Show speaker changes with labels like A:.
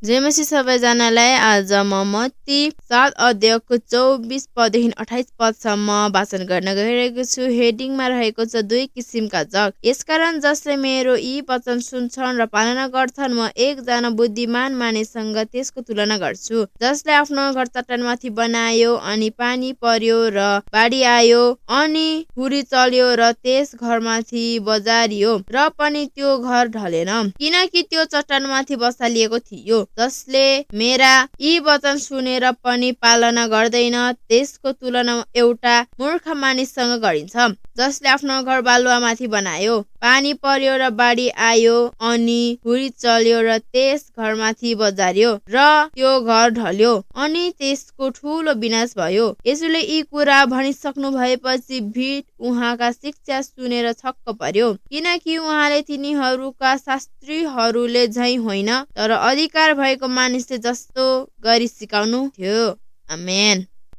A: जयमसी सबैजनालाई। आज म मत्ती 7 अध्यायको 24 पददेखि 28 पदसम्म वाचन गर्न गइरहेको छु। हेडिङमा रहेको छ 2 किसिमका जग। यसकारण जसले मेरो यी वचन सुन्छन् र पालना गर्छन्, म एकजना बुद्धिमान मानिससँग त्यसको तुलना गर्छु, जसले आफ्नो घर चट्टानमाथि बनायो, अनि पानी पर्यो र बाढी आयो, अनि हुरी चल्यो र त्यस घरमाथि बजारियो, र पनि त्यो घर ढलेन, किनकि त्यो चट्टानमाथि बसालिएको थियो। जसले मेरा यी वचन सुनेर पनि पालना गर्दैन, त्यसको तुलना एउटा मूर्ख मानिससँग गरिन्छ, जसले आफ्नो घर बालुवामाथि बनायो। पानी पर्यो र बाढी आयो, अनि हुरी चल्यो र त्यस घरमाथि बजारियो, र त्यो घर ढल्यो, अनि त्यसको ठूलो विनाश भयो। यसुले यी कुरा भनिसक्नु भएपछि भीड उहाँका शिक्षा सुनेर छक्क पर्यो, किनकि उहाँले तिनीहरूका शास्त्रीहरूले झैं होइन, तर अधिकार भएको मानिसले जस्तो गरी सिकाउनु थियो। आमेन।